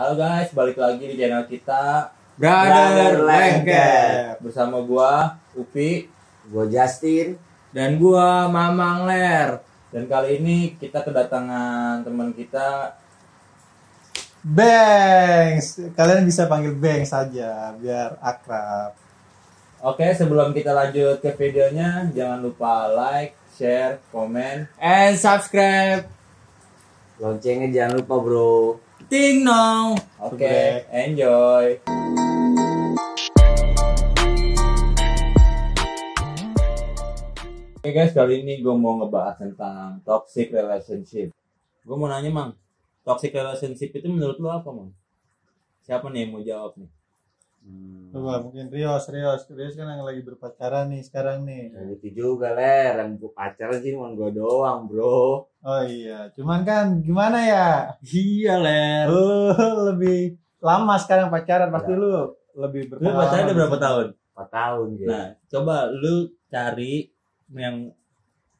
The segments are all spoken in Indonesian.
Halo guys, balik lagi di channel kita Brother Lengket. bersama gua Upi Gue Justin. Dan gua Mamang Ler. dan kali ini kita kedatangan teman kita. Bangs, kalian bisa panggil Bangs saja biar akrab. Oke, sebelum kita lanjut ke videonya, jangan lupa like, share, komen. And subscribe. Loncengnya jangan lupa bro. Ting nong. Oke, enjoy. Oke guys, kali ini gue mau ngebahas tentang toxic relationship. Gue mau nanya Mang, toxic relationship itu menurut lo apa Mang? Siapa nih yang mau jawab nih? Coba mungkin Rios kan yang lagi berpacaran nih sekarang nih. Nah, itu juga Ler, yang gue pacaran sih cuma gue doang bro. Oh iya, cuman kan gimana ya? Iya Ler. Lebih lama sekarang pacaran, pasti lu lebih Lu berpengalaman. pacaran udah berapa tahun? 4 tahun gitu. Nah, coba lu cari yang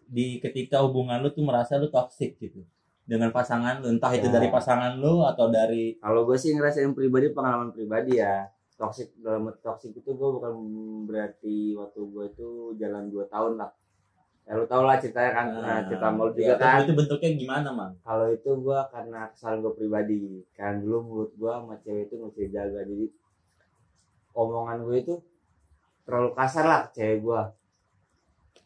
di ketika hubungan lu tuh merasa lu toxic gitu dengan pasangan lu, entah itu Ya. dari pasangan lu atau dari Kalau gue sih ngerasain pribadi, pengalaman pribadi ya. Toxic, dalam toxic itu gue bukan berarti waktu gue itu jalan 2 tahun lah. Ya lu tau lah ceritanya kan, cerita mau juga kan. Itu bentuknya gimana Mang? Kalau itu gue karena kesalahan gue pribadi. Kan dulu mulut gue sama cewek itu nggak bisa jaga, jadi omongan gue itu terlalu kasar lah ke cewek gue.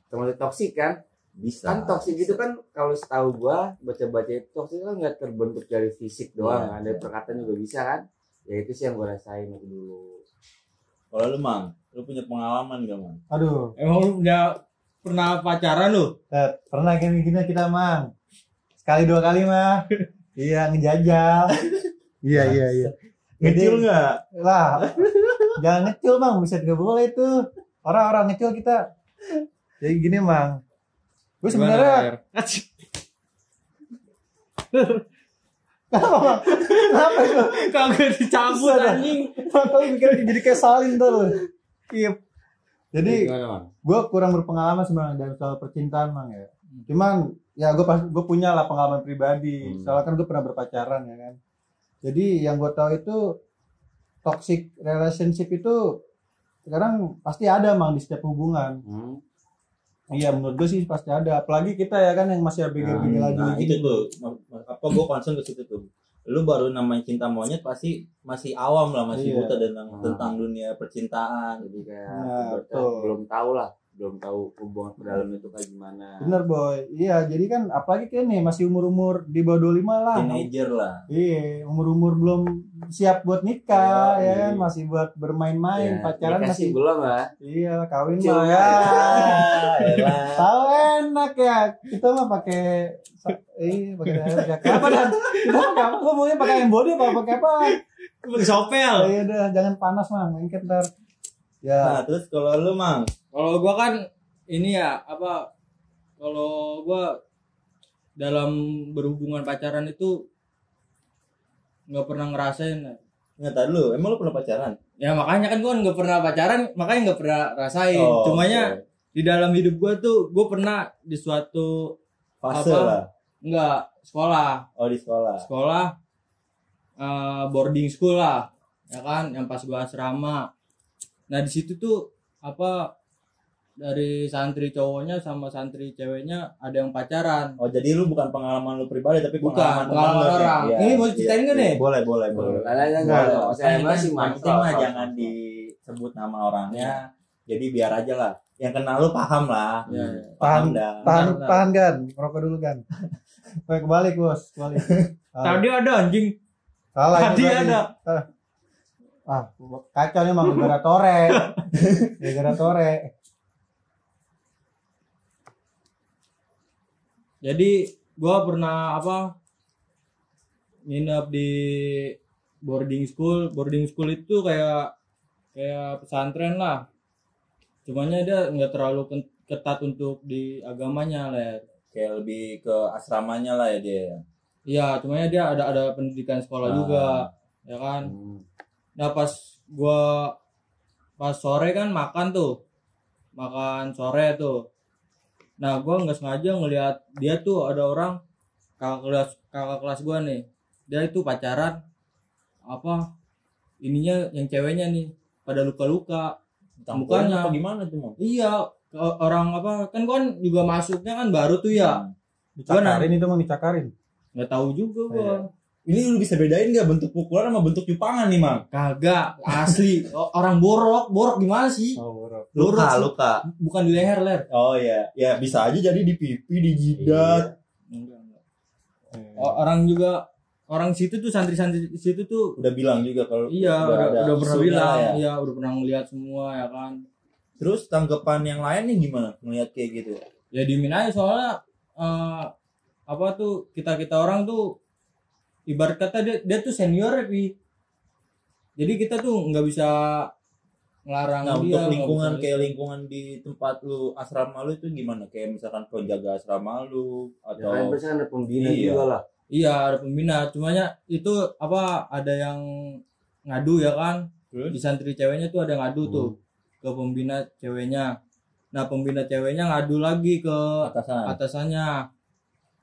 Termasuk toksik kan? Bisa. Kan toksik itu kan kalau setahu gua baca-baca itu toksik kan nggak terbentuk dari fisik doang kan, dari perkataan juga bisa kan. Ya itu sih yang gua rasain waktu dulu. Kalau lu Mang, lu punya pengalaman gak Mang? Aduh, Emang lu udah pernah pacaran lu? pernah gini kita Mang. Sekali 2 kali mah. Iya, ngejajal. Iya. Ngecil nggak? Lah, jangan ngecil Mang, buset gak boleh tuh. Orang-orang ngecil kita. Jadi gini Mang, gue sebenarnya kenapa itu? Kagak dicabut anjing. Kalau mikir jadi kayak salin tuh. Iya. Jadi Gimana, Bang? gue kurang berpengalaman sebenarnya dalam soal percintaan Mang ya. Cuman ya gue punya lah pengalaman pribadi. Soalnya kan gue pernah berpacaran ya kan. Jadi yang gue tahu itu toxic relationship itu sekarang pasti ada Mang di setiap hubungan. Iya menurut gue sih pasti ada, apalagi kita ya kan yang masih ABG lagi. Nah, itu tuh apa gue concern ke situ tuh. Lu baru namanya cinta monyet pasti masih awam lah, masih Iya. buta tentang dunia percintaan. Jadi kayak Nah, ibaratnya betul. belum tahu hubungan ke dalam itu kayak gimana. Bener boy, iya jadi kan apalagi kayak nih masih umur di bawah 25 lah. Teenager lah. Iya, umur belum siap buat nikah Iya, ya kan, iya. masih buat bermain-main, pacaran nikah masih sih belum lah. iya, kawin Cuma mah ya. Elah. Tahu enak ya. Kita mah pakai pakai apa dan kita mah ngomongnya pakai embody apa pakai apa? Pakai sopel. Ya udah jangan panas mah, mungkin ntar. Ya, Nah, terus kalau lu Mang, Kalau gua kan ini ya apa? Kalau gua dalam berhubungan pacaran itu nggak pernah ngerasain. nggak tahu lu, emang lu pernah pacaran? Ya makanya kan gua nggak pernah pacaran, makanya nggak pernah rasain. Oh, Cumanya oke. di dalam hidup gua tuh gua pernah di suatu Fase apa? lah. enggak sekolah Oh, di sekolah. boarding school lah ya kan, yang pas gua asrama. Nah di situ tuh apa, dari santri cowoknya sama santri ceweknya ada yang pacaran. Oh, jadi lu bukan pengalaman lu pribadi tapi Bukan, pengalaman teman pengalaman lu, orang. Iya, Ini mau iya, ceritain nggak iya. nih? Boleh. Kalian Enggak, saya Kan masih yang penting mah jangan disebut nama orangnya. Jadi biar aja lah. Yang kenal lu paham lah. Ya, Paham dah. Benar. tahan kan, ngerokok dulu kan. Baik, kebalik bos, kebalik. Tadi ada anjing. Salah ini Tadi berarti. ada. Kacau nih Mang, gara-gara tore. Gara-gara tore. Jadi gua pernah apa, nginep di boarding school. Boarding school itu kayak pesantren lah. Cumanya dia nggak terlalu ketat untuk di agamanya lah. Kayak lebih ke asramanya lah ya dia. Iya, cumanya dia ada pendidikan sekolah juga, ya kan. Nah pas sore kan makan sore tuh. Nah gue nggak sengaja ngelihat dia tuh ada orang kakak kelas gue nih, dia itu pacaran apa ininya yang ceweknya nih pada luka-luka. Campuran Mukanya. apa gimana tuh Mang? Iya, orang apa kan juga masuknya kan baru tuh ya. Dicakarin itu mau dicakarin. Nggak tahu juga gua. Ini lu bisa bedain nggak bentuk pukulan sama bentuk cupangan nih Mang? Kagak, asli. Orang borok gimana sih? Oh, bro. Luka. Bukan di leher, ler. Oh ya, ya bisa aja jadi di pipi, di jidat. Enggak. Orang juga orang situ tuh santri-santri situ tuh Udah bilang juga kalau iya ada udah pernah isunya bilang, ya. iya udah pernah ngeliat semua ya kan. Terus tanggapan yang lainnya gimana ngeliat kayak gitu? Ya dimin aja soalnya apa tuh kita orang tuh ibarat kata dia tuh senior ya Pi. Jadi kita tuh nggak bisa ngelarang Nah, dia. untuk nggak lingkungan bisa- kayak lingkungan di tempat lu asrama lu itu gimana? Kayak misalkan penjaga asrama lu Ya kan atau pasti kan ada pembina Iya. juga lah. Iya ada pembina, cumanya itu apa ada yang ngadu ya kan. Terus? Di santri ceweknya tuh ada ngadu tuh ke pembina ceweknya. Nah pembina ceweknya ngadu lagi ke atasan atasannya.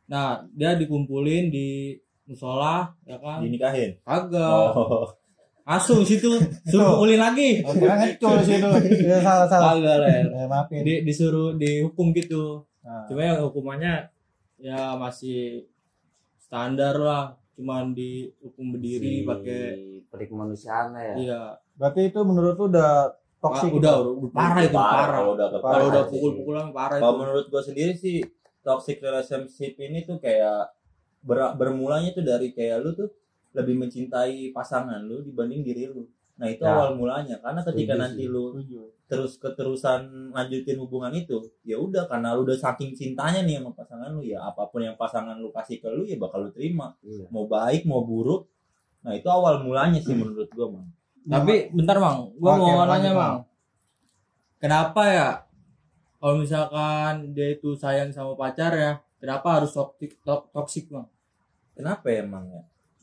Nah dia dikumpulin di musola ya kan. dinikahin? Kagak. Oh. Langsung situ suruh pukulin lagi. Oh, kira ngecul sih itu. Ya, salah. Kagak ler. Maafin. Disuruh dihukum gitu. Nah, Cuma yang hukumannya ya masih standar lah. Cuman dihukum berdiri pakai perik kemanusiaan ya. iya. berarti itu menurut lu udah toksik. Udah parah itu parah. Kalau udah Parah. Kalau udah sih. pukul-pukulan parah Kalau itu. menurut gue sendiri sih toxic relationship ini tuh kayak bermulanya tuh dari kayak lu tuh lebih mencintai pasangan lu dibanding diri lu. Nah itu Ya. awal mulanya karena ketika Setuju nanti sih. lu keterusan lanjutin hubungan itu ya udah karena lu udah saking cintanya nih sama pasangan lu ya apapun yang pasangan lu kasih ke lu ya bakal lu terima Iya. mau baik mau buruk. Nah itu awal mulanya sih menurut gua Mang. Tapi bentar Mang, gua Oke, mau lanjut, nanya Mang. Mang. Kenapa ya kalau misalkan dia itu sayang sama pacar ya, kenapa harus toksik Mang? Kenapa ya Mang ya?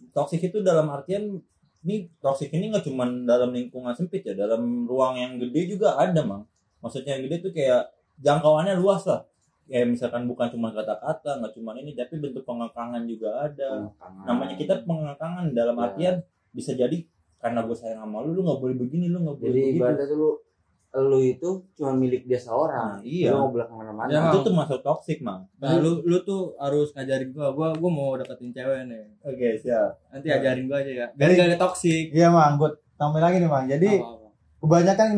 Toxic itu dalam artian ini toxic ini nggak cuma dalam lingkungan sempit ya, dalam ruang yang gede juga ada Mang. Maksudnya yang gede tuh kayak jangkauannya luas lah. Kayak misalkan bukan cuma kata-kata, nggak cuma ini, tapi bentuk pengekangan juga ada. Namanya kita pengekangan dalam Ya. artian bisa jadi karena gue sayang sama lu nggak boleh begini, lu nggak boleh Jadi begitu. ibaratnya tuh lu itu cuma milik dia seorang. Nah, iya. Lu nggak boleh kemana-mana. Ya, Itu tuh masuk toxic Mang. Nah, lu tuh harus ngajarin gua mau deketin cewek nih. Oke siap. Nanti ajarin gua aja ya. Biar gak ada toksik. Iya, Mang. Gue tambah lagi nih, Mang. Jadi Apa-apa. kebanyakan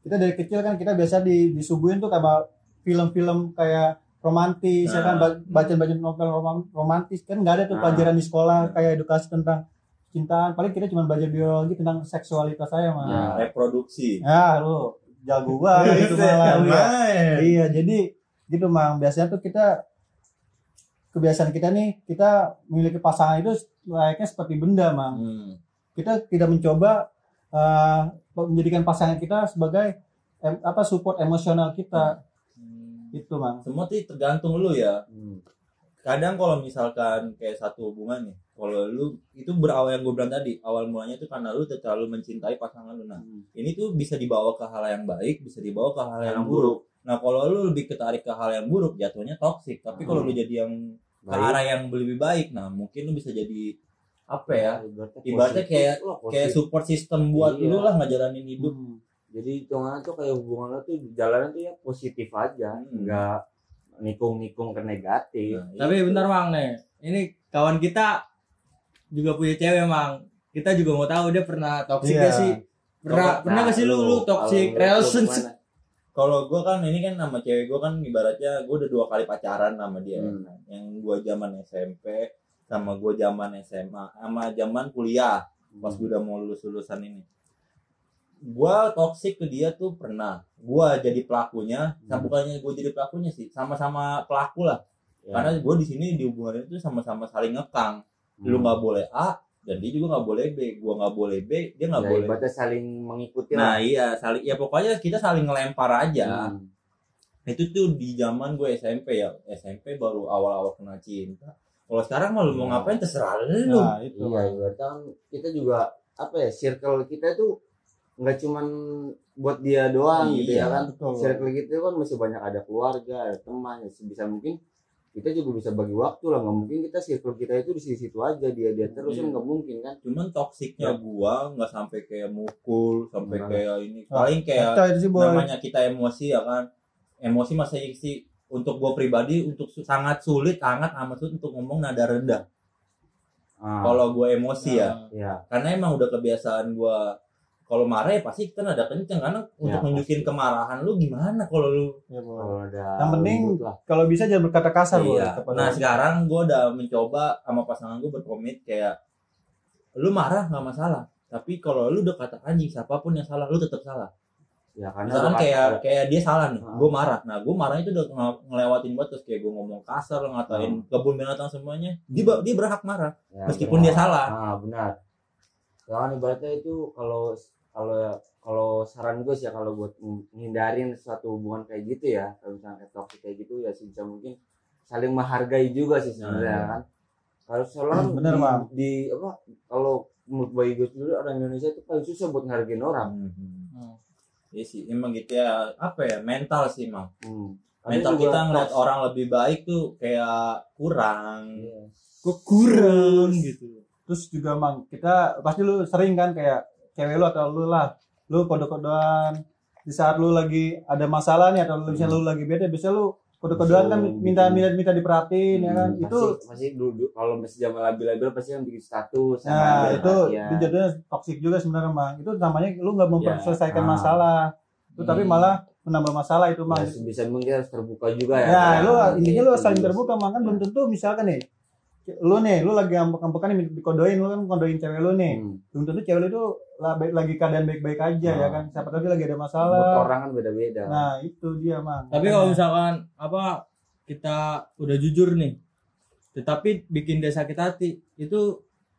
kita dari kecil kan kita biasa disuguhin tuh kayak film-film kayak romantis ya kan, baca novel romantis kan, nggak ada tuh Nah. pelajaran di sekolah kayak edukasi tentang cintaan. Paling kita cuma belajar biologi tentang seksualitas saya mah. Ya. Reproduksi. Ya lu jago banget itu malah lu ya. Iya, jadi gitu Mang. Biasanya tuh kebiasaan kita nih, kita memiliki pasangan itu layaknya seperti benda Mang. Kita tidak mencoba menjadikan pasangan kita sebagai support emosional kita. Itu Mang. Semua tuh tergantung lu ya. Hmm. Kadang kalau misalkan kayak satu hubungan nih, kalau lu itu berawal yang gue bilang tadi, awal mulanya tuh karena lu terlalu mencintai pasangan lu. Nah, ini tuh bisa dibawa ke hal yang baik, bisa dibawa ke hal yang buruk. Nah, kalau lu lebih ketarik ke hal yang buruk, jatuhnya toksik. Tapi kalau lu jadi yang ke Baik. arah yang lebih baik, nah mungkin lu bisa jadi apa ya? Ibaratnya Ibaratnya kayak support system buat Iya. lu lah ngejalanin hidup. Jadi hitungannya tuh kayak hubungan lo tuh jalannya tuh ya positif aja, nggak nikung-nikung ke negatif. Nah, Tapi itu. bentar Mang nih. Ini kawan kita juga punya cewek Mang. Kita juga mau tahu dia pernah toksik Iya. gak sih? Pernah gak sih lu toxic relationship? Kalau gue kan ini kan sama cewek gue kan ibaratnya gue udah 2 kali pacaran sama dia. Yang gue zaman SMP sama gue zaman SMA sama zaman kuliah pas gue udah mau lulusan ini. Gue toksik ke dia tuh pernah. Gue jadi pelakunya, bukannya gue jadi pelakunya sih, sama-sama pelaku lah. Ya. Karena gue di sini di hubungan itu sama-sama saling ngekang. Lu nggak boleh A dan dia juga nggak boleh B. Gue nggak boleh B, dia nggak boleh. Ibaratnya saling mengikuti Nah iya, saling ya pokoknya kita saling ngelempar aja. Itu tuh di zaman gue SMP ya. SMP baru awal-awal kena cinta. Kalau sekarang mah lu mau ngapain terserah lu. Nah, itu. Iya, ibaratnya kan kita juga apa ya, circle kita tuh nggak cuman buat dia doang gitu ya Iya, kan. betul. Circle kita kan masih banyak, ada keluarga, ada teman, ya sebisa mungkin kita juga bisa bagi waktu lah. Nggak mungkin kita circle kita itu di situ aja dia terus kan nggak mungkin kan. Cuman toksiknya gua nggak sampai kayak mukul, sampai Nah. kayak ini. Paling kayak Kacau itu sih, Boy. namanya kita emosi ya kan. Emosi masa sih untuk gua pribadi untuk sangat amat sulit untuk ngomong nada rendah. Kalau gua emosi ya. Ya. Karena emang udah kebiasaan gua kalau marah ya pasti kita nada kenceng karena untuk nunjukin pasti. kemarahan lu gimana kalau lu. Ya, Boy. Kalau ada Yang penting ribut lah. kalau bisa jangan berkata kasar, Boy. Iya. Nah sekarang gue udah mencoba sama pasangan gue berkomit kayak lu marah nggak masalah, tapi kalau lu udah kata anjing siapapun yang salah lu tetap salah. Ya karena Misalkan kayak dia salah nih, Ah. gue marah. Nah gue marahnya itu udah ngelewatin batas kayak gue ngomong kasar, ngatain kebun binatang semuanya. Dia berhak marah ya, meskipun benar. dia salah. Benar. Soalnya ibaratnya itu kalau saran gue sih ya, kalau buat menghindarin suatu hubungan kayak gitu ya, kalau misalnya toxic kayak gitu ya sebisa mungkin saling menghargai juga sih sebenarnya kan. Kalau soalnya Bener, Bang. di apa kalau menurut bayi gue sendiri orang Indonesia itu paling susah buat ngehargain orang. Iya sih, emang gitu ya. Apa ya, mental sih Mang. Ada Mental juga kita ngeliat toxic. orang lebih baik tuh kayak kurang. Iya. Kok kurang gitu. Terus juga Mang, kita pasti lu sering kan kayak cewek lu atau lu lah, lu kode-kodean di saat lu lagi ada masalah nih atau misalnya lu lagi bete, biasanya lu kode-kodean kan minta diperhatiin ya kan. Itu pasti dulu kalau masih zaman labil-labil pasti kan bikin status. nah sama itu perhatian. jadinya toksik juga sebenarnya Mang. Itu namanya lu nggak memperselesaikan Ya. masalah. Itu tapi malah menambah masalah itu Mang. Ya, sebisa mungkin harus terbuka juga ya. Ya, lu Kadang- intinya lu Itu saling juga terbuka sih. Mang, kan Ya. belum tentu misalkan nih lu lagi ngambek-ngambekan nih dikodoin, lu kan kodoin cewek lu nih. Belum tentu cewek lu itu lagi keadaan baik-baik aja ya kan. Siapa tahu dia lagi ada Mood masalah. orang kan beda-beda. Nah, itu dia, Mang. Tapi kalau misalkan apa kita udah jujur nih, tetapi bikin dia sakit hati, itu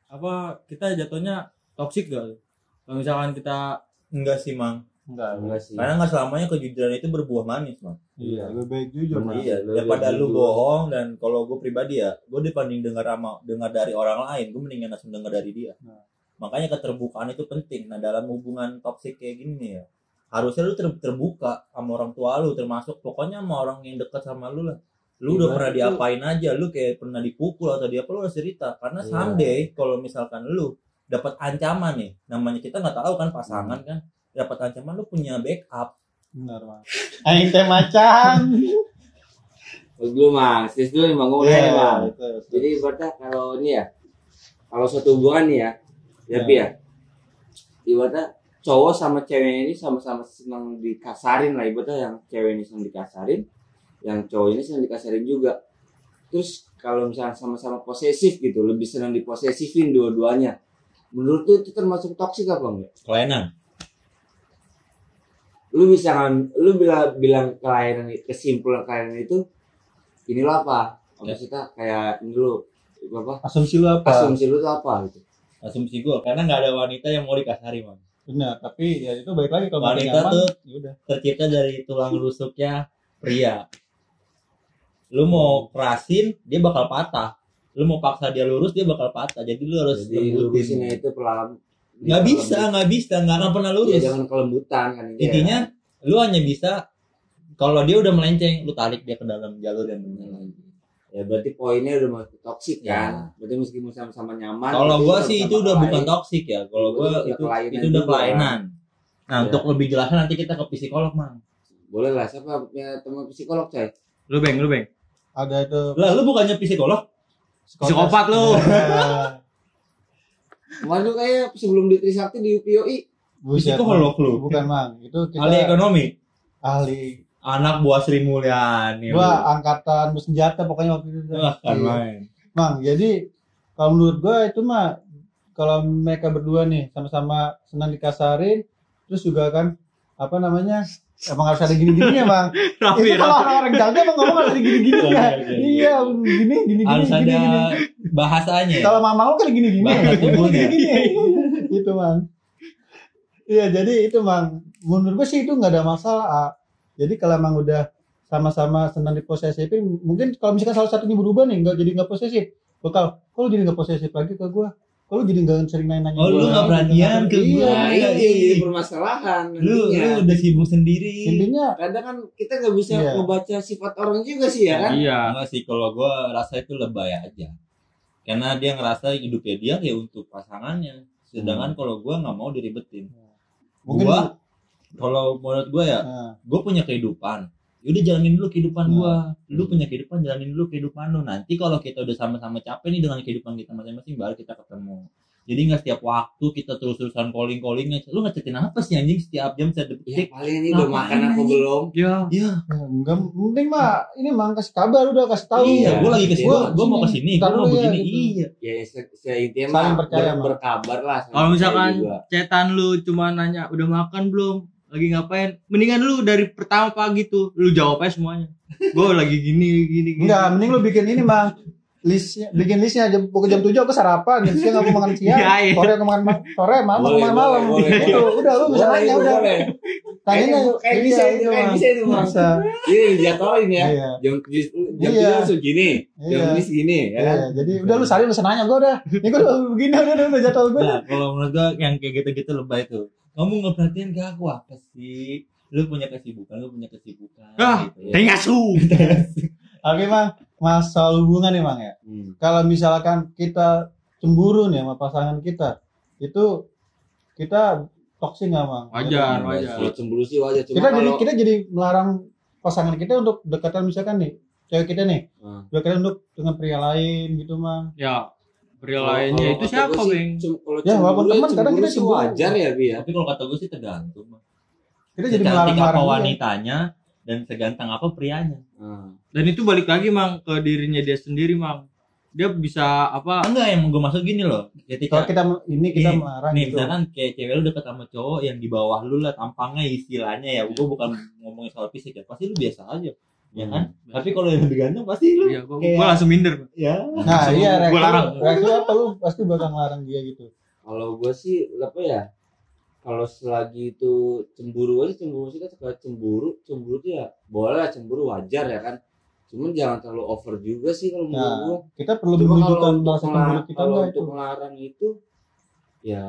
apa kita jatuhnya toksik gak? Kalau misalkan kita Enggak sih Mang. Enggak sih. Karena nggak selamanya kejujuran itu berbuah manis Mang. Iya, lebih baik jujur. Benar. Mang. Iya, lebih daripada lu jujur. bohong. Dan kalau gue pribadi ya, gue dibanding dengar dari orang lain, gue mendingan langsung dengar dari dia. Nah. Makanya keterbukaan itu penting. Nah dalam hubungan toksik kayak gini nih ya, harusnya lu terbuka sama orang tua lu, termasuk pokoknya sama orang yang dekat sama lu lah. Lu udah Iya, pernah itu- diapain aja, lu kayak pernah dipukul atau dia apa, lu harus cerita. Karena Iya. someday kalau misalkan lu dapat ancaman nih, namanya kita nggak tahu kan pasangan kan, dapat ancaman lu punya backup. Benar, Mang. Aing teh macan. Dulu Mang, serius dulu nih Bang, ngomongnya nih Bang. itu. Jadi ibaratnya kalau ini ya, kalau suatu hubungan nih ya, ya, ibaratnya cowok sama cewek ini sama-sama senang dikasarin lah, ibaratnya yang cewek ini senang dikasarin, yang cowok ini senang dikasarin juga. Terus kalau misalnya sama-sama posesif gitu, lebih senang diposesifin dua-duanya. Menurut lu itu termasuk toksik apa enggak? Kelainan. Lu bisa lu bilang kelainan, kesimpulan kelainan itu ini lo apa? Maksudnya kayak ini dulu apa? Asumsi lu apa? Asumsi lu tuh apa gitu? Asumsi gue, karena nggak ada wanita yang mau dikasari Mang. Benar, tapi ya itu baik lagi kalau Wanita nyaman, tuh ya udah. tercipta dari tulang rusuknya pria. Lu mau kerasin, dia bakal patah. Lu mau paksa dia lurus, dia bakal patah. Jadi lu harus Jadi lurusin lembutin. itu perlahan. Nggak bisa, nggak akan pernah Ya, lurus. jangan kelembutan kan. Intinya, lu hanya bisa kalau dia udah melenceng, lu tarik dia ke dalam jalur yang benar. Ya berarti poinnya udah masuk toksik Ya. kan. Berarti meskipun sama-sama nyaman. Kalau berarti gua sama-sama sih itu udah bukan lain. toksik ya. Kalau gua Itu kelainan itu udah juga. kelainan. Nah, Ya. untuk lebih jelasnya nanti kita ke psikolog, Mang. Boleh lah, siapa punya teman psikolog coy? lu beng. Ada itu Lah, lu bukannya psikolog? Psikopat lu. Kemarin lu kayak sebelum di Trisakti di UPOI. Buset, Psikolog Mang. lu. Bukan, Mang. Itu kita Ahli ekonomi. ahli. Anak buah Sri Mulyani. Gua angkatan bersenjata pokoknya waktu itu. Wah, kan Iya. main. Mang, jadi kalau menurut gua itu mah kalau mereka berdua nih sama-sama senang dikasarin, terus juga kan apa namanya, emang harus ada gini-gininya Bang. Rafi, Itu kalau orang jaga emang ngomong harus ada gini-gininya. Iya, gini Harus gini ada gini. bahasanya. Kalau mama lu kan gini-gini. Bahasa tubuhnya. Gini. Itu Mang. Iya, jadi itu Mang. Menurut gua sih itu nggak ada masalah. A. Jadi kalau emang udah sama-sama senang diposesifin, mungkin kalau misalkan salah satunya berubah nih, nggak posesif, bakal, kok lu jadi nggak posesif lagi ke gua, kok lu jadi nggak sering nanya-nanya Oh, lu gua. nggak perhatian ke Iya. gua. Nah, ini jadi permasalahan. Lu udah sibuk sendiri. Intinya Kadang kan kita nggak bisa Iya. ngebaca sifat orang juga sih ya kan. Iya. Enggak sih, kalau gua rasa itu lebay aja. Karena dia ngerasa hidupnya dia ya untuk pasangannya. Sedangkan kalau gua nggak mau diribetin. mungkin Gua kalau menurut gua ya, nah, gua punya kehidupan. Udah jalanin dulu kehidupan Hmm. gua. Lu punya kehidupan, jalanin dulu kehidupan lu. Nanti kalau kita udah sama-sama capek nih dengan kehidupan kita masing-masing, baru kita ketemu. Jadi nggak setiap waktu kita terus-terusan calling-callingnya. Lu ngecetin apa sih anjing setiap jam Ya detik? paling ini udah Ngapain makan apa anjing? belum? Ya. Iya. ya, enggak penting mah ini mah kasih kabar udah kasih tahu. Iya, gua lagi kesini. Gua Gua mau kesini. Ntar Gua mau dulu ya, begini. gitu. Iya. Ya intinya Saling mah percaya, Mak. berkabar lah. sama Kalau misalkan saya juga. cetan lu cuma nanya udah makan belum, lagi ngapain, mendingan lu dari pertama pagi tuh lu jawab aja semuanya. Gue lagi gini. Enggak, mending lu bikin ini bang bikin listnya pukul jam 7 aku sarapan, jam siang aku makan siang, Iya, iya. sore aku makan sore, malam aku Boleh, makan malam. boleh, Itu boleh. udah lu bisa Boleh, nanya udah. boleh. Tanyanya Kayak bisa itu, kayak Bang. bisa itu, Bang. Bisa. Ini dijadwalin ya. Iya. Jam 7 Iya. segini, jam Iya. ini segini ya kan. Iya, jadi udah lu saling lu nanya gue udah. Ini gue udah begini udah jadwal gue. Nah, kalau menurut gua yang kayak gitu-gitu lebay tuh. Kamu nggak perhatiin ke aku apa sih? Lu punya kesibukan. Ah, gitu ya. tengasu. Oke bang, masalah hubungan nih bang ya. Kalau misalkan kita cemburu nih sama pasangan kita, itu kita toksik nggak bang? Wajar. Kalau cemburu sih wajar. Cuma Kita jadi melarang pasangan kita untuk dekatan misalkan nih, cewek kita nih, dekatan untuk dengan pria lain gitu bang. Ya, pria lainnya itu siapa, Bang? Ya, walaupun teman, kadang kita sih cemburu. wajar ya, Bi ya. Tapi kalau kata gue sih tergantung. Bang. Kita jadi Secantik apa melarang-larang dia. wanitanya dan seganteng apa prianya. Dan itu balik lagi, Mang, ke dirinya dia sendiri, Mang. Dia bisa apa? Enggak, yang gue maksud gini loh. Kalau Ketika kita melarang nih gitu. misalkan kayak cewek lu deket sama cowok yang di bawah lu lah tampangnya istilahnya ya. Gue bukan ngomongin soal fisik ya. Pasti lu biasa aja. Ya kan? Tapi kalau yang lebih ganteng pasti lu Iya, gua kayak langsung minder. ya. Nah, iya Gua larang. reaksi apa lu pasti bakal ngelarang dia gitu. Kalau gue sih apa ya? Kalau selagi itu cemburu sih kita suka cemburu tuh ya boleh lah, cemburu wajar ya kan. Cuman jangan terlalu over juga sih kalau menurut Nah, gue. kita perlu Cuma menunjukkan kalau untuk rasa cemburu kita kalau enggak untuk itu. melarang itu ya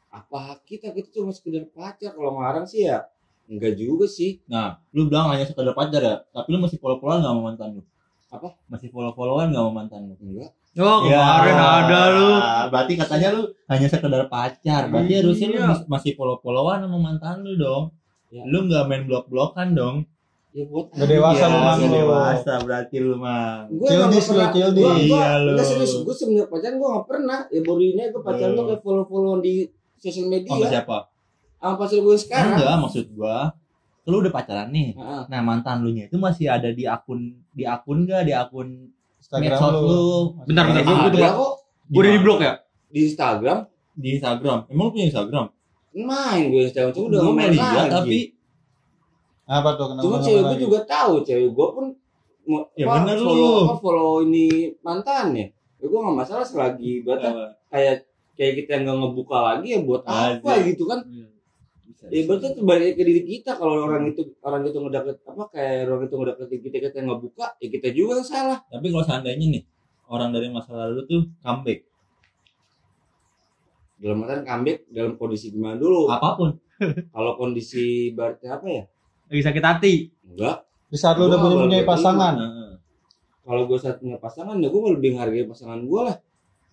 apa hak kita cuma sekedar pacar. Kalau ngelarang sih ya enggak juga sih. Nah, lu bilang hanya sekedar pacar ya, tapi lu masih follow-followan enggak sama mantan lu? Apa? Masih follow-followan enggak sama mantan lu? Enggak. Oh, kemarin ada lu. Berarti katanya lu hanya sekedar pacar. Berarti Iya. harusnya lu masih follow-followan sama mantan lu dong. Ya. Lu enggak main blok-blokan dong. Ya buat Nggak dewasa lu, Mang, nggak lu. dewasa berarti lu, Mang. Gue Childish lu, childish. Iya, lu. Enggak serius, gue sebenarnya pacaran gue nggak pernah. Ya baru ini gue pacaran tuh kayak follow di sosial media. Sama siapa? Sama pacar gue sekarang. Enggak, maksud gua lu udah pacaran nih. Heeh. Nah, mantan lu nya itu masih ada di akun enggak di akun Instagram medsos lu. lu. Bentar, Ada gua kok udah di blok ya? di Instagram. Di Instagram. Emang lu punya Instagram? Main gue Instagram cuma udah Gua main lihat lagi. tapi Apa tuh kenapa? Cuma cewek gue juga tahu, cewek gue pun Ya apa, bener lu. follow ini mantannya. Ya gue nggak masalah selagi berarti kayak kita nggak ngebuka lagi ya buat apa Asik. gitu kan? bisa. Ya berarti itu balik ke diri kita. Kalau orang itu ngedeket apa kayak orang itu ngedeketin kita nggak buka, ya kita juga yang salah. Tapi kalau seandainya nih orang dari masa lalu tuh comeback Dalam artian comeback dalam kondisi gimana dulu? apapun. Kalau kondisi berarti apa ya? Lagi sakit hati. Enggak. Di saat lu udah Gua punya bakal pasangan. Heeh. Kalau gue saat punya pasangan ya gue lebih menghargai pasangan gue lah.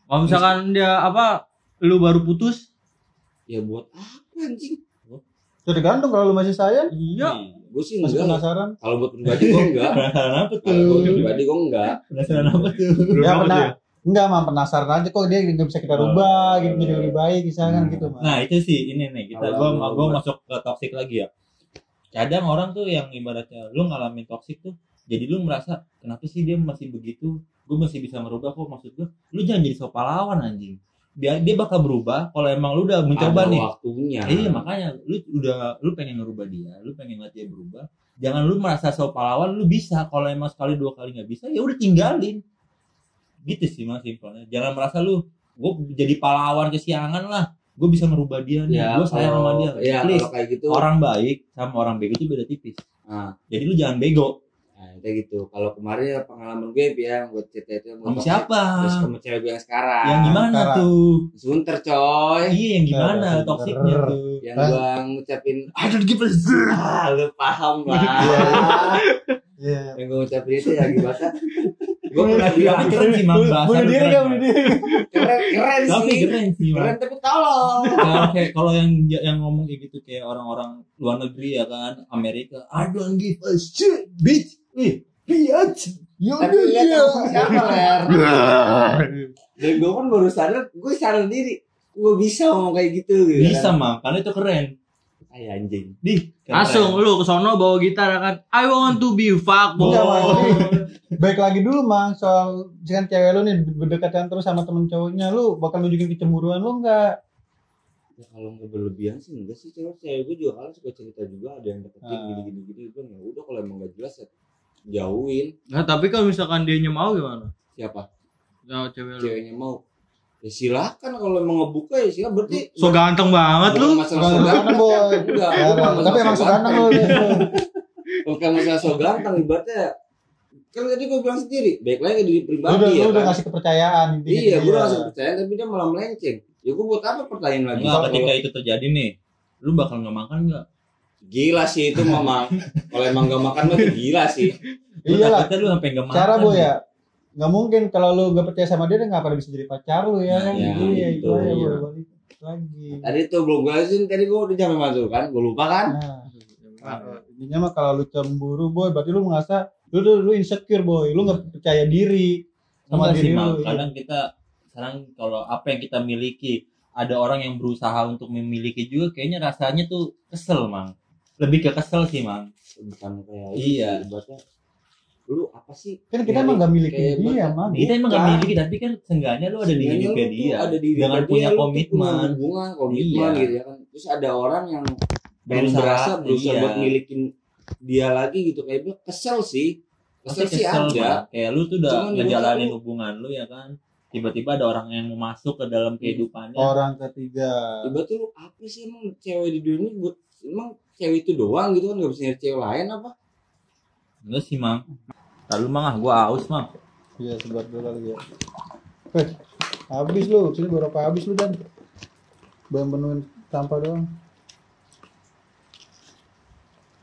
Kalau misalkan dia apa, lu baru putus, Ya buat apa anjing? Jadi gantung kalau lu masih sayang, iya. Gue sih masih enggak. penasaran. Kalau buat pribadi gue enggak. Penasaran apa Kalau buat tuh? pribadi gue enggak. Penasaran apa tuh? Ya Apa pernah. dia? Enggak, mah penasaran aja kok dia nggak bisa kita rubah gitu jadi lebih baik misalkan gitu, Mas. Nah, itu sih ini nih kita Kalau gua masuk ke toxic lagi ya. Kadang orang tuh yang ibaratnya lu ngalamin toxic tuh jadi lu merasa kenapa sih dia masih begitu? Gue masih bisa merubah kok, maksud gue. Lu jangan jadi sok pahlawan anjing. Dia bakal berubah kalau emang lu udah mencoba Ada nih. waktunya. Iya, makanya lu pengen ngerubah dia, lu pengen lihat dia berubah. Jangan lu merasa sok pahlawan, lu bisa. Kalau emang sekali dua kali nggak bisa, ya udah tinggalin. Gitu sih mas simpelnya. Jangan merasa lu gue jadi pahlawan kesiangan lah. Gue bisa merubah dia nih. Ya, Gue sayang sama dia. Ya, Please. kalau kayak gitu. Orang baik sama orang bego itu beda tipis. Nah, Jadi lu jangan bego. Nah, kayak gitu. Kalau kemarin ya pengalaman gue ya buat cerita itu Sama siapa? Terus sama cewek gue yang sekarang. Yang gimana sekarang. tuh? Sunter coy. Iya, yang gimana Sunter. toksiknya tuh? Yang Hah? gua ngucapin Aduh, gimana? lu paham lah. Iya. Yang gue ngucapin itu ya gimana? Gue pernah bilang Tapi keren sih Mang, bahasa Bunuh lu diri keren, kan, Mang. bunuh diri. keren Tapi sih. keren sih Mang. Keren tapi tolong. Kalau yang ngomong kayak gitu kayak orang-orang luar negeri ya kan, Amerika, I don't give a shit, bitch. Bitch. Tapi lihat sama siapa ler. Dan gue kan baru sadar diri. Gue bisa ngomong kayak gitu. Bisa Mang, karena itu keren. Ay anjing. Keren. Langsung lu ke sono bawa gitar kan. I want to be fuckboy. Enggak, Mang. Baik lagi dulu, Mang, soal jangan cewek lu nih berdekatan terus sama temen cowoknya, lu bakal nunjukin kecemburuan lu enggak? Ya kalau nggak berlebihan sih enggak sih, cewek gue juga kan suka cerita juga ada yang deketin gini gue ya udah kalau emang nggak jelas ya jauhin. Nah, tapi kalau misalkan dia mau gimana? Siapa? Ya cewek lu. Ceweknya mau ya silakan, kalau emang ngebuka ya silakan, berarti So ganteng banget lu. bukan masalah so Ganteng, ganteng boy. enggak, Ya, bukan masalah tapi emang so seganteng lu. bukan masalah so ganteng, ibaratnya kan tadi gue bilang sendiri baik lagi diri Lu pribadi udah, ya lu udah kan? ngasih kepercayaan intinya. Iya, gue dia. udah ngasih percaya tapi dia malah melenceng. Ya gue buat apa pertanyaan lagi? Enggak, ketika itu terjadi nih, lu bakal nggak makan nggak? Gila sih itu memang. Kalau emang gak makan mah tuh gila sih. Iya lah. Takutnya lu sampai nggak makan. Cara boy ya. Nggak mungkin kalau lu nggak percaya sama dia nggak pada bisa jadi pacar lu ya kan? Iya, Iya, itu, itu aja iya. boy, balik lagi. Tadi tuh belum gue jelasin, tadi gue udah sampai masuk kan, gue lupa kan? Nah, intinya mah kalau lu cemburu boy, berarti lu merasa lu insecure boy, lu nggak percaya diri sama Enggak sih, diri Mang. lu. Kadang kita sekarang kalau apa yang kita miliki, ada orang yang berusaha untuk memiliki juga, kayaknya rasanya tuh kesel, Mang. Lebih ke kesel sih, Mang. Bukan kayak Iya. ibaratnya lu apa sih? Kan kita emang nggak milikin Kayak dia, buat- mah. Kita emang gak Bukan. miliki, tapi kan seenggaknya lu ada di Sebenarnya hidupnya lu tuh dia. ada di Dengan hidupnya punya dia, lu tuh komitmen. punya hubungan, komitmen Iya. gitu ya kan. Terus ada orang yang Berusaha, berusaha iya. buat milikin dia lagi gitu, kayak gue kesel sih. Kesel Pasti sih kesel, ada. Mang. Kayak lu tuh udah Cuman ngejalanin menurut hubungan lu ya kan. Tiba-tiba ada orang yang mau masuk ke dalam kehidupannya. Orang ketiga. Ibaratnya lu apa sih emang cewek di dunia ini buat emang cewek itu doang gitu kan, gak bisa nyari cewek lain apa? Enggak sih, Mang. Lalu Mang, gua aus, Mang. Iya, sebat dulu lagi ya. Habis lu, sini berapa habis lu dan? Belum penuhin sampah doang.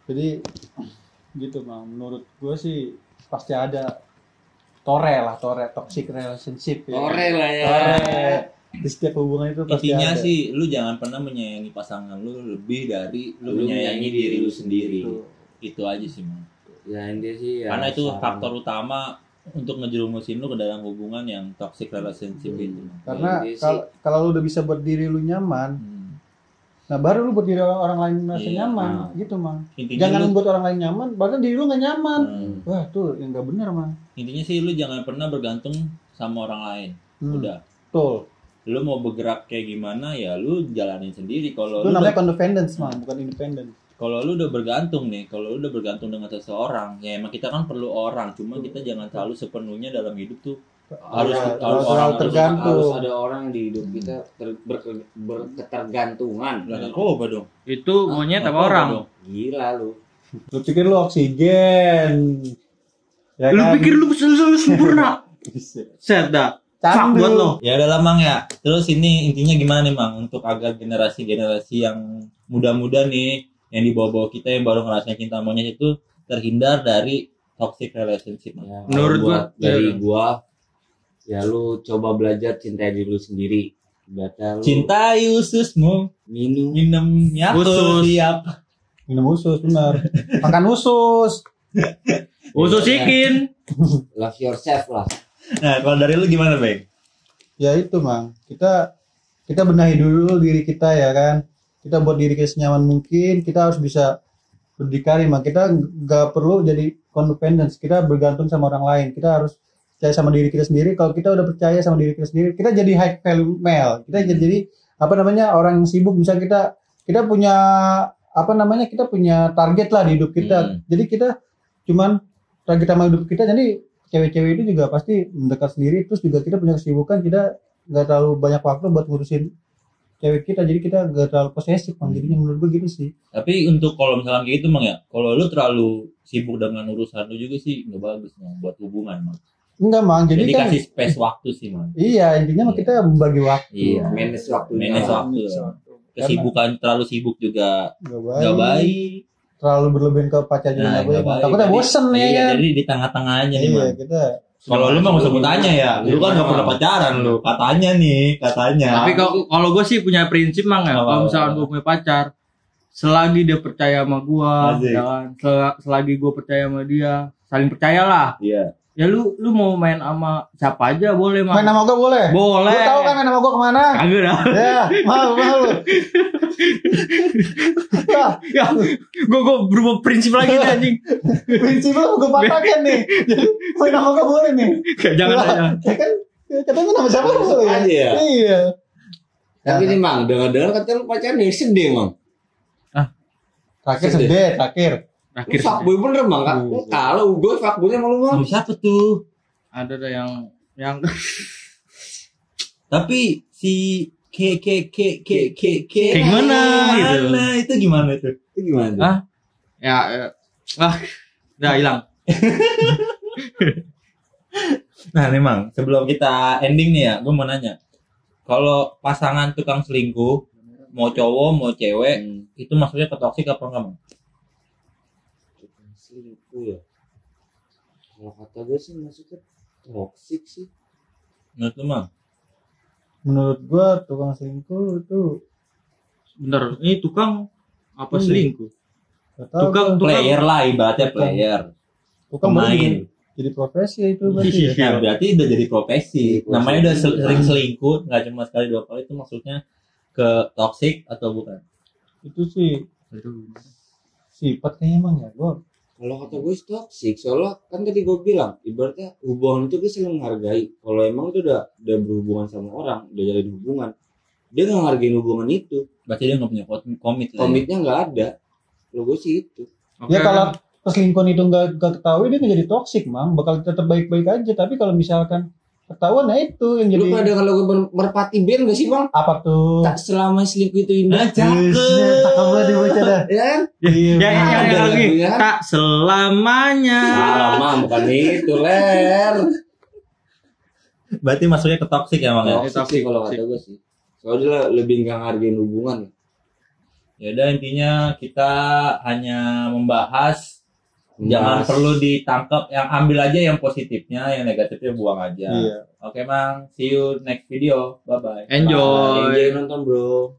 Jadi gitu Mang, menurut gue sih pasti ada tore toxic relationship ya. Tore lah ya. Tore. Di setiap hubungan itu pasti Intinya ada. sih lu jangan pernah menyayangi pasangan lu lebih dari lu Lu menyayangi diri lu sendiri. Gitu. Itu aja sih, Mang. Ya intinya sih ya. Karena itu saran. faktor utama untuk ngejerumusin lu ke dalam hubungan yang toxic relationship itu. Mang. Karena Iya sih. kalau lu udah bisa buat diri lu nyaman, Hmm. nah baru lu buat diri orang lain merasa Iya, nyaman, nah. gitu Mang. Intinya Jangan lu, buat orang lain nyaman, bahkan diri lu nggak nyaman. Wah tuh yang nggak bener Mang. intinya sih lu jangan pernah bergantung sama orang lain. Udah. Betul. Lu mau bergerak kayak gimana ya lu jalanin sendiri. Kalau Itu lu namanya codependence Mang, bukan independent. kalau lu udah bergantung nih, kalau lu udah bergantung dengan seseorang, ya emang kita kan perlu orang, cuma kita jangan selalu sepenuhnya dalam hidup tuh harus Iya, harus terlalu orang harus tergantung. Harus ada orang yang di hidup kita berketergantungan. lah narkoba dong. Itu monyet apa Narkoba orang? dong. Gila lu. Lu pikir lu oksigen? Ya Lu kan? pikir lu selalu sempurna? Set dah. Fuck Candu. buat lo. Ya udah lah Mang ya. Terus ini intinya gimana nih Mang untuk agar generasi-generasi yang muda-muda nih yang di bawah-bawah kita yang baru ngerasain cinta monyet itu terhindar dari toxic relationship. Mang. Ya, Menurut kalau gua, buat dari iya. gua ya lu coba belajar cintai diri lu sendiri. Baca lu Cintai ususmu, minum minumnya Usus. siap. Minum usus benar. Makan usus. Usus ikin. love yourself lah. Nah, kalau dari lu gimana, Bang? Ya itu Mang. Kita benahi dulu diri kita ya kan. Kita buat diri kita senyaman mungkin. Kita harus bisa berdikari Mang. Kita nggak perlu jadi codependence. Kita bergantung sama orang lain. Kita harus percaya sama diri kita sendiri. Kalau kita udah percaya sama diri kita sendiri, kita jadi high value male. Kita jadi apa namanya orang yang sibuk. Misalnya kita punya apa namanya, kita punya target lah di hidup kita. Jadi kita cuman target sama hidup kita. Jadi cewek-cewek itu juga pasti mendekat sendiri. Terus juga kita punya kesibukan. Kita nggak terlalu banyak waktu buat ngurusin cewek kita, jadi kita gak terlalu posesif Mang. Jadinya menurut gue gitu sih. Tapi untuk kalau misalkan kayak gitu Mang ya, kalau lu terlalu sibuk dengan urusan lu juga sih nggak bagus Mang buat hubungan Mang. Enggak Mang, jadi kan kasih space waktu sih Mang. iya intinya mah kita membagi waktu. Iya. Manage waktu. Manage waktu. Kesibukan terlalu sibuk juga nggak baik. Terlalu berlebihan ke pacar juga nggak baik. Takutnya Jadi- bosen ya iya, kan. Jadi di tengah-tengah aja nih Iya Mang. kita. Kalau lu mah nggak usah gua tanya ya, lu kan nggak pernah pacaran lu, katanya. Tapi kalau gue sih punya prinsip Mang ya, kalau misalkan gue punya pacar, selagi dia percaya sama gue, Asik. ya kan, selagi gue percaya sama dia, saling percayalah. Iya. Ya lu mau main sama siapa aja boleh Mang. Main sama gue boleh. Boleh. Lu tahu kan main sama gue kemana? Kagak dah. Ya, mau lu. Ya, gue berubah prinsip lagi nih anjing. Prinsip lu gue patahkan nih. Jadi main sama gue boleh nih. Jangan Lah, aja. ya kan katanya nama siapa lu boleh ya? Aja ya? Iya. Tapi nih Mang, dengar-dengar katanya lu pacaran nih sedih Mang. Terakhir sedih, terakhir. Lu Akhir fuckboy bener Mang kan? Kalau gue fuckboy sama lu Mang. Sama siapa tuh? ada dah yang Tapi si kayak gimana gitu. Itu gimana tuh? Itu gimana tuh? Ah? Ya, udah hilang. Nah, memang sebelum kita ending nih ya, gue mau nanya. Kalau pasangan tukang selingkuh, mau cowok mau cewek, itu maksudnya ke toksik apa enggak, Mang? Selingkuh ya. Kalau kata gue sih maksudnya toxic sih. Menurut lu, Mang? Menurut gue tukang selingkuh itu Bener, ini tukang apa Iya. selingkuh? gak tahu Tukang Player lah, ibaratnya Tukang. player. tukang baru Pemain. jadi profesi itu berarti ya. Nah, berarti udah jadi profesi. Namanya udah sering selingkuh, nggak cuma sekali dua kali, itu maksudnya ke toxic atau bukan? Itu sih sifat kayaknya Mang ya. Gue Kalau kata gue sih toxic, soalnya kan tadi gue bilang, ibaratnya hubungan itu kita saling menghargai. Kalau emang itu udah berhubungan sama orang, udah jadi hubungan, dia nggak ngargain hubungan itu, Berarti dia nggak punya komit lah. ya. komitnya nggak ada. Kalau gue sih itu. ya kalau perselingkuhan itu nggak ketahui dia nggak jadi toksik Mang, bakal tetap baik-baik aja. Tapi kalau misalkan ketahuan, nah itu yang Lu jadi pada kalau gue merpati band gak sih Bang? apa tuh? Tak selama selingkuh itu indah. Cakep banget dibaca dah. Ya kan? Iya, yang Mang. ada lagi lagunya kan? tak selamanya. Salah bukan itu ler. Berarti maksudnya ke toxic ya, Mang ya? Toxic sih kalau kata gue sih. Soalnya dia lebih nggak ngargain hubungan. Ya udah, intinya kita hanya membahas. Jangan perlu ditangkap, yang ambil aja yang positifnya, yang negatifnya buang aja. Iya. Oke, Mang. See you next video. Bye bye. Enjoy. Enjoy nonton bro.